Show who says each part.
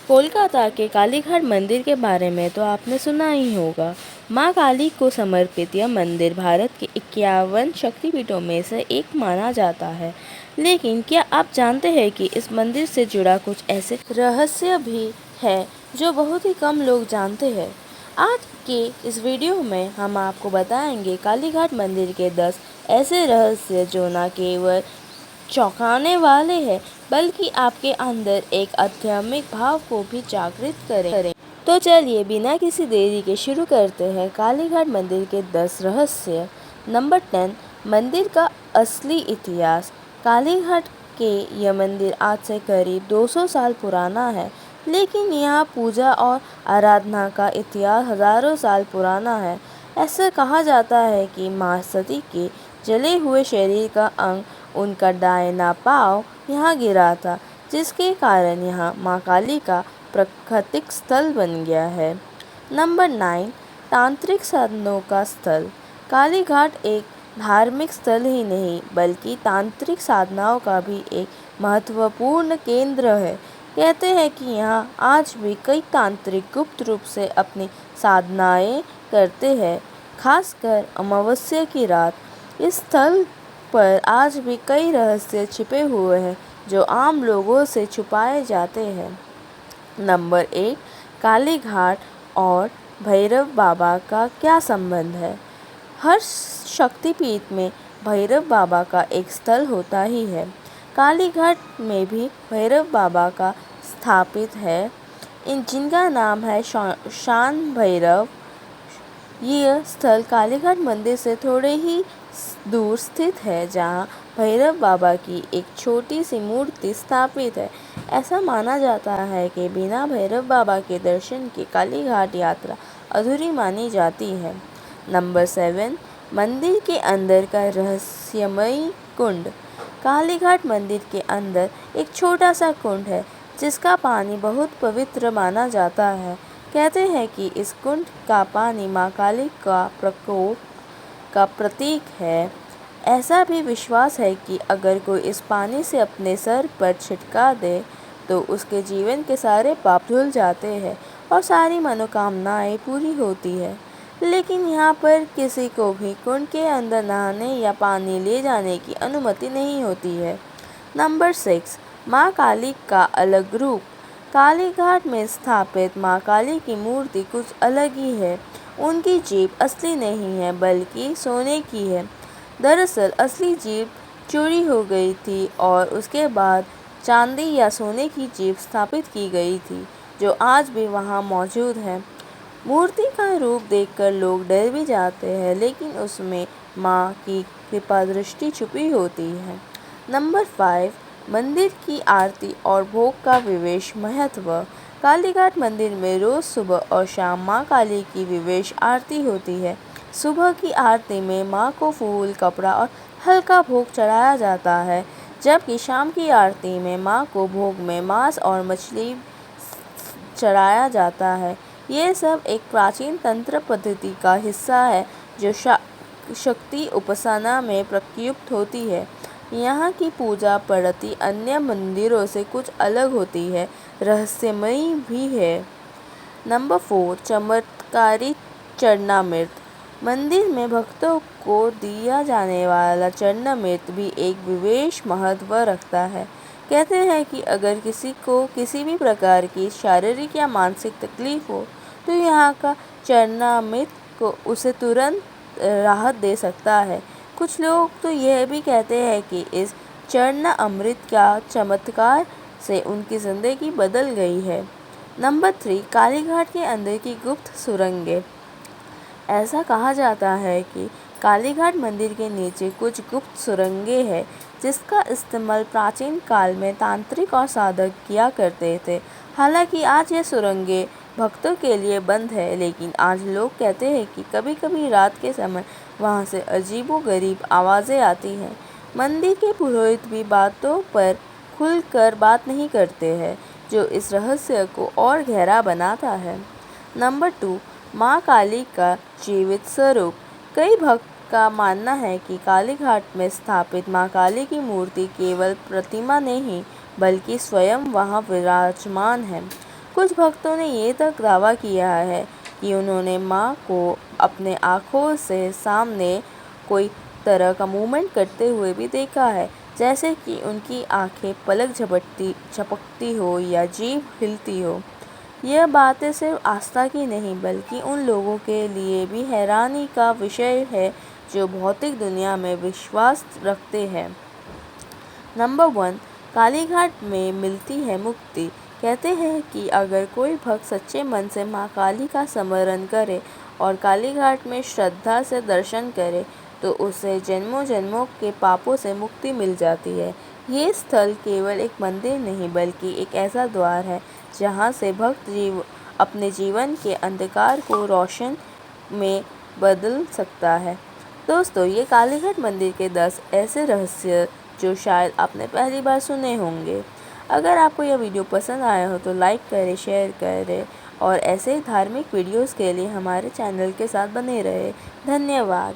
Speaker 1: कोलकाता के कालीघाट मंदिर के बारे में तो आपने सुना ही होगा। माँ काली को समर्पित यह मंदिर भारत के 51 शक्तिपीठों में से एक माना जाता है। लेकिन क्या आप जानते हैं कि इस मंदिर से जुड़ा कुछ ऐसे रहस्य भी है जो बहुत ही कम लोग जानते हैं। आज के इस वीडियो में हम आपको बताएंगे कालीघाट मंदिर के 10 ऐसे रहस्य जो न केवल चौंकाने वाले हैं बल्कि आपके अंदर एक आध्यात्मिक भाव को भी जागृत करें। तो चलिए बिना किसी देरी के शुरू करते हैं कालीघाट मंदिर के 10 रहस्य। नंबर 10, मंदिर का असली इतिहास। कालीघाट के यह मंदिर आज से करीब 200 साल पुराना है, लेकिन यहाँ पूजा और आराधना का इतिहास हजारों साल पुराना है। ऐसा कहा जाता है कि माँ सती के जले हुए शरीर का अंग, उनका दाहिना पाँव यहाँ गिरा था, जिसके कारण यहाँ माँ काली का प्राकृतिक स्थल बन गया है। नंबर 9, तांत्रिक साधनों का स्थल। कालीघाट एक धार्मिक स्थल ही नहीं बल्कि तांत्रिक साधनाओं का भी एक महत्वपूर्ण केंद्र है। कहते हैं कि यहाँ आज भी कई तांत्रिक गुप्त रूप से अपनी साधनाएं करते हैं, खासकर अमावस्या की रात। इस स्थल पर आज भी कई रहस्य छिपे हुए हैं जो आम लोगों से छुपाए जाते हैं। नंबर 1, कालीघाट और भैरव बाबा का क्या संबंध है? हर शक्तिपीठ में भैरव बाबा का एक स्थल होता ही है। कालीघाट में भी भैरव बाबा का स्थापित है, जिनका नाम है शान भैरव। यह स्थल कालीघाट मंदिर से थोड़े ही दूर स्थित है, जहां भैरव बाबा की एक छोटी सी मूर्ति स्थापित है। ऐसा माना जाता है कि बिना भैरव बाबा के दर्शन की कालीघाट यात्रा अधूरी मानी जाती है। नंबर 7, मंदिर के अंदर का रहस्यमयी कुंड। कालीघाट मंदिर के अंदर एक छोटा सा कुंड है जिसका पानी बहुत पवित्र माना जाता है। कहते हैं कि इस कुंड का पानी माँ काली का प्रकोप का प्रतीक है। ऐसा भी विश्वास है कि अगर कोई इस पानी से अपने सर पर छिटका दे तो उसके जीवन के सारे पाप धुल जाते हैं और सारी मनोकामनाएं पूरी होती है। लेकिन यहाँ पर किसी को भी कुंड के अंदर नहाने या पानी ले जाने की अनुमति नहीं होती है। नंबर 6, माँ काली का अलग रूप। कालीघाट में स्थापित माँ काली की मूर्ति कुछ अलग ही है। उनकी जीभ असली नहीं है बल्कि सोने की है। दरअसल असली जीभ चोरी हो गई थी और उसके बाद चांदी या सोने की जीभ स्थापित की गई थी, जो आज भी वहाँ मौजूद है। मूर्ति का रूप देखकर लोग डर भी जाते हैं, लेकिन उसमें माँ की कृपा दृष्टि छुपी होती है। नंबर 5, मंदिर की आरती और भोग का विशेष महत्व। कालीघाट मंदिर में रोज सुबह और शाम माँ काली की विशेष आरती होती है। सुबह की आरती में माँ को फूल, कपड़ा और हल्का भोग चढ़ाया जाता है, जबकि शाम की आरती में माँ को भोग में मांस और मछली चढ़ाया जाता है। ये सब एक प्राचीन तंत्र पद्धति का हिस्सा है जो शक्ति उपासना में प्रयुक्त होती है। यहाँ की पूजा पद्धति अन्य मंदिरों से कुछ अलग होती है, रहस्यमयी भी है। नंबर 4, चमत्कारी चरणामृत। मंदिर में भक्तों को दिया जाने वाला चरणामृत भी एक विशेष महत्व रखता है। कहते हैं कि अगर किसी को किसी भी प्रकार की शारीरिक या मानसिक तकलीफ हो तो यहाँ का चरणामृत को उसे तुरंत राहत दे सकता है। कुछ लोग तो यह भी कहते हैं कि इस चरणामृत का चमत्कार से उनकी ज़िंदगी बदल गई है। नंबर 3, कालीघाट के अंदर की गुप्त सुरंगें। ऐसा कहा जाता है कि कालीघाट मंदिर के नीचे कुछ गुप्त सुरंगें हैं जिसका इस्तेमाल प्राचीन काल में तांत्रिक और साधक किया करते थे। हालांकि आज ये सुरंगें भक्तों के लिए बंद है, लेकिन आज लोग कहते हैं कि कभी-कभी रात के समय वहां से अजीबोगरीब आवाज़ें आती हैं। मंदिर के पुरोहित भी बातों पर खुलकर बात नहीं करते हैं, जो इस रहस्य को और गहरा बनाता है। नंबर 2, माँ काली का जीवित स्वरूप। कई भक्त का मानना है कि कालीघाट में स्थापित माँ काली की मूर्ति केवल प्रतिमा नहीं बल्कि स्वयं वहाँ विराजमान है। कुछ भक्तों ने ये तक दावा किया है कि उन्होंने मां को अपने आँखों से सामने कोई तरह का मूवमेंट करते हुए भी देखा है, जैसे कि उनकी आंखें पलक झपकती हो या जीभ हिलती हो। यह बातें सिर्फ आस्था की नहीं बल्कि उन लोगों के लिए भी हैरानी का विषय है जो भौतिक दुनिया में विश्वास रखते हैं। नंबर 1, कालीघाट में मिलती है मुक्ति। कहते हैं कि अगर कोई भक्त सच्चे मन से माँ काली का स्मरण करे और कालीघाट में श्रद्धा से दर्शन करे तो उसे जन्मों जन्मों के पापों से मुक्ति मिल जाती है। ये स्थल केवल एक मंदिर नहीं बल्कि एक ऐसा द्वार है जहाँ से भक्त अपने जीवन के अंधकार को रोशन में बदल सकता है। दोस्तों, ये कालीघाट मंदिर के 10 ऐसे रहस्य जो शायद आपने पहली बार सुने होंगे। अगर आपको यह वीडियो पसंद आया हो तो लाइक करें, शेयर करें और ऐसे ही धार्मिक वीडियोस के लिए हमारे चैनल के साथ बने रहें। धन्यवाद।